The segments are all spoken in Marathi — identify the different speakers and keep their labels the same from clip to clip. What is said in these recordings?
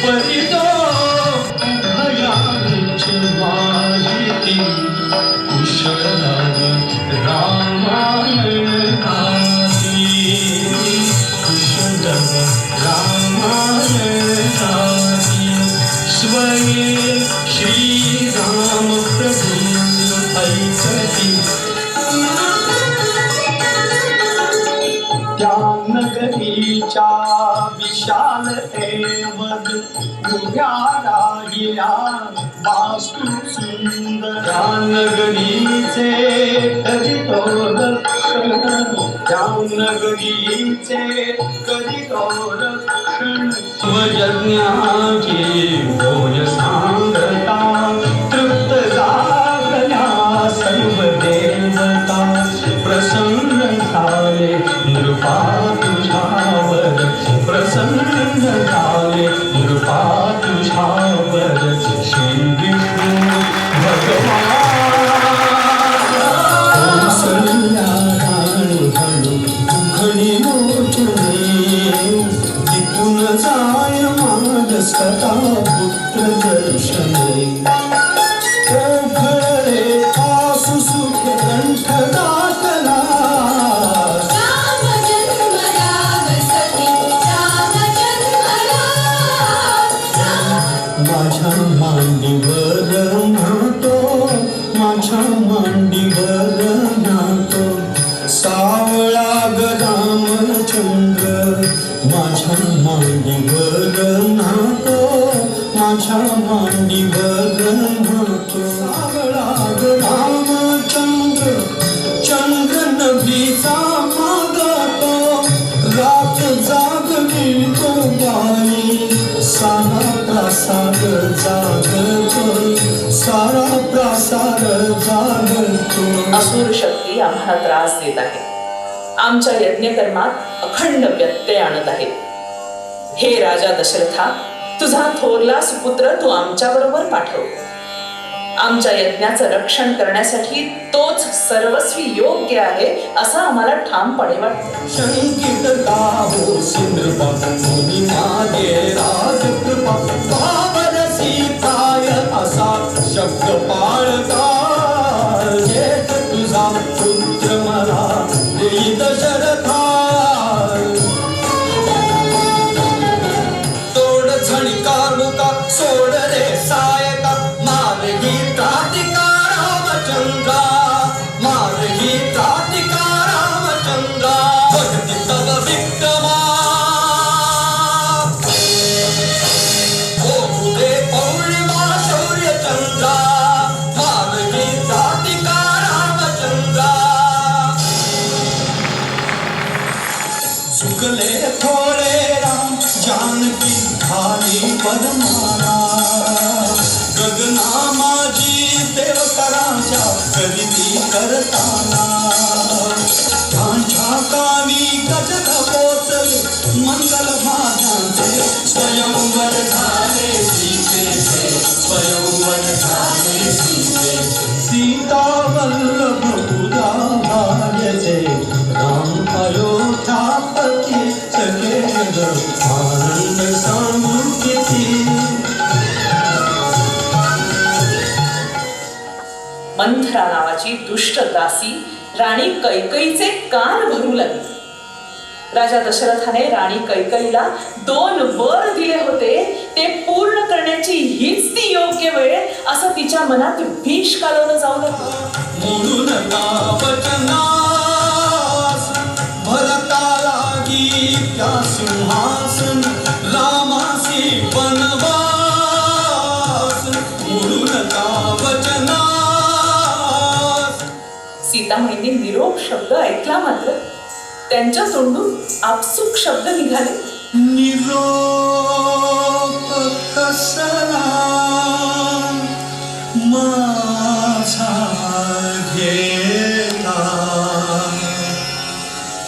Speaker 1: परितो भयाची माहिती कुशल रामायण आसी कुशल रामायण आसी स्वये श्री राम प्रभु ऐकती नगरीच्या विशालतेवर उभ्या राहिल्या वास्तू सुंदर नगरीचे करीतो रक्षण त्या नगरीचे करीतो रक्षण स्वयज्ञाची होय सांगता तृप्त झाल्या सर्व देवता प्रसन्न झाले नृपा तुझ्यावर प्रसन्न झाले नृपा तुझ्यावर श्री विष्णू भगवान संध्याकाळी हळू उघडी मोठे तिथून जाय माझ सदा पुत्र दर्शने ओघळे आसु सुख कंठ दाटला माझ्या मांडीवर नातो माझ्या मांडीवर नातो सावळा रामचंद्र माझ्या मांडीवर नातो माझ्या मांडीवर नातो सावळा रामचंद्र चंद्र नभीचा मागतो रात जागली तो बाई सारा प्रासाद जागतो सारा प्रासाद जागतो
Speaker 2: असुर शक्ती आम्हाला त्रास देत आहे आमच्या यज्ञकर्मात अखंड व्यत्यय आणत आहे हे राजा दशरथा तुझा थोरला सुपुत्र तू आमच्या बरोबर पाठव आमच्या यज्ञाचं रक्षण करण्यासाठी तोच सर्वस्वी योग्य आहे असं आम्हाला ठामपणे वाटतं
Speaker 1: शंकित गावो सिंद्रपा मुनी मागे राजकृपा पावर सीताय असा शब्द पाळता जेठ तुझा पुत्र मला देई दशरथा तोड झणकार मुका सोड रे सायका मारगी त्रातिका रामचंद्रा मारगी त्रातिका रामचंद्रा भक्ती तव विक्रमा ओ उदे पौर्णिमा शौर्य चंद्रा मारगी त्रातिका रामचंद्रा चुकले थोडे राम जानकी खाली परमारा गगना माझी देवकराच्या कविती करताना त्यांच्या कानी गजर पोचले मंगल भाजांचे स्वयंवर झाले सीतेचे स्वयंवर झाले सीतेचे सीता वल्लभ उदाहरणाचे राम अयोध्यापती सखे आनंद सांगू किती
Speaker 2: मंथरा नावाची दुष्ट दासी राणी कैकईचे कान भरू लागली राजा दशरथाने राणी कैकईला 2 वर दिले होते ते पूर्ण करण्याची हीच ती योग्य वेळ असं तिच्या मनात भीष कालवलं जाऊ लागलं
Speaker 1: म्हणून वचनास भरता लागी त्या सिंहासन रामासी बनवास म्हणून वचनास
Speaker 2: सीतामाईंनी निरोप शब्द ऐकला मात्र त्यांच्या तोंडून आपसुक शब्द निघाले
Speaker 1: निरोप कसला माझा घेता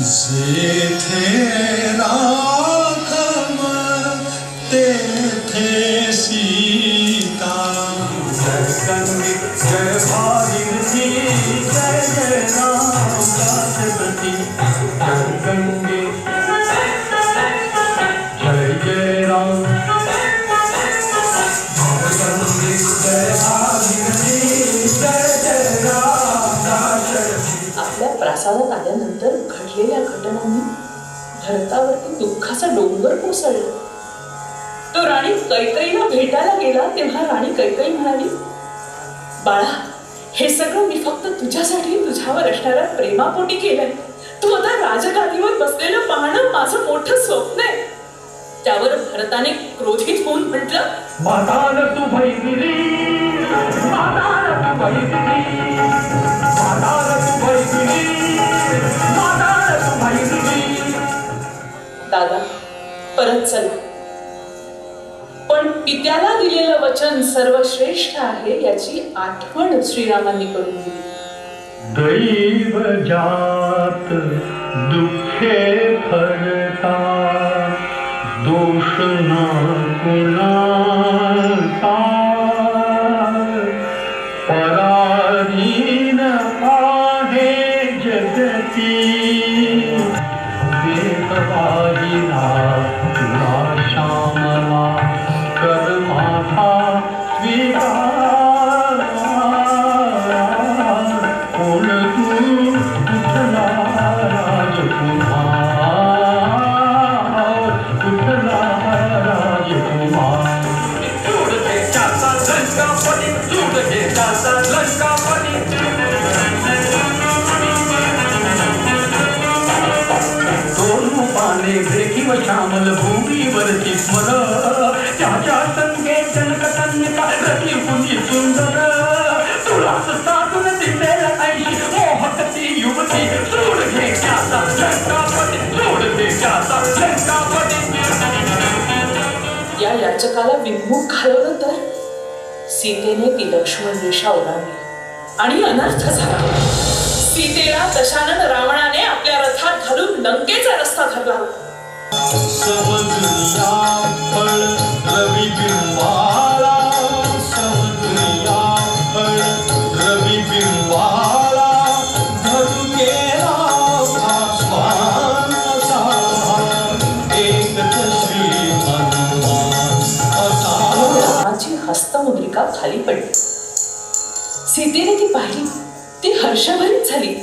Speaker 1: जेथे राघव तेथे सीता जय जय भागीरथी जय जय राम दासपती गंगे
Speaker 2: घडलेल्या घटनांनी भरतावरती दुःखाचा डोंगर कोसळला. तो राणी कैकेयीला भेटायला गेला तेव्हा राणी कैकेयी म्हणाली, बाळा, हे सगळं मी फक्त तुझ्यासाठी तुझ्यावर असणाऱ्या प्रेमापोटी केलंय. तू आता राजगादीवर बसलेलं पाहणं माझं मोठं स्वप्न आहे. त्यावर भरताने क्रोधित होऊन म्हटलं,
Speaker 1: मातार तू भैदिली, मातार तू भैदिली, मातार तू भैदिली, मातार तू भैदिली.
Speaker 2: दादा, परत चला. पण पित्याला दिलेलं वचन सर्वश्रेष्ठ आहे याची आठवण श्रीरामांनी करून दिली.
Speaker 1: दैव जात दुःखे फरता, दोष न कुणाचा, पराधीन आहे जगती, देहवाहिना तुला श्यामला, कर माझा स्वीकार. कोण तू कुठला राजकुमार, कुठला राजकुमार. जोड देशाचा लंकापती, जोड देशाचा लंकापती. दोन रूपाने भेटीव श्यामल भूमीवरती स्मर, त्याच्या संगे जनकन्यका रती कुणी सुंदर. तुलाच साधून दिसेल ऐशी मोहकती युवती, जोड देशाचा लंकापती, जोड देशाचा लंकापती.
Speaker 2: या याचकाला विमुख घालवलं तर सीतेने ती लक्ष्मण रेषा ओलांडली आणि अनर्थ झाला. सीतेला दशानन रावणाने आपल्या रथात घालून लंकेचा रस्ता धरला.
Speaker 1: सवदुनिया फळ रवी बिंबाळा, सवदुनिया फळ रवी बिंबाळा, धरू केला आस्वान असा, एकच श्री हनुमान असा.
Speaker 2: रामाची हस्तमुद्रिका खाली पडली. सीतेने ती पाहिली. ती हर्षभरीत झाली.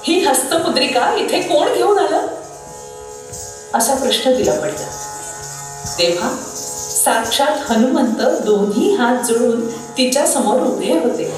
Speaker 2: ही हस्तमुद्रिका इथे कोण घेऊन आलं असा प्रश्न तिला पडला. तेव्हा साक्षात हनुमंत दोन्ही हात जोडून तिच्या समोर उभे होते.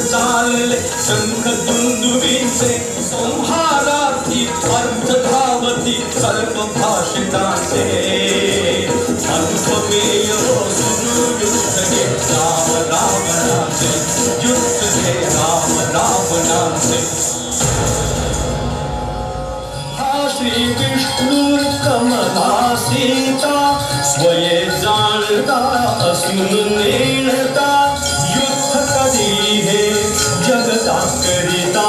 Speaker 2: चालले शंख दुंदुबीचे, संहारार्थी अर्थ धावती सर्व भाषितांचे. अनुपमेय सुरू युद्ध घे राम रावणाचे, युद्ध घे राम रावणाचे. हा श्री विष्णू कमला सीता, स्वये जाणता असून नेणता, युद्ध कधी हे जगता करिता.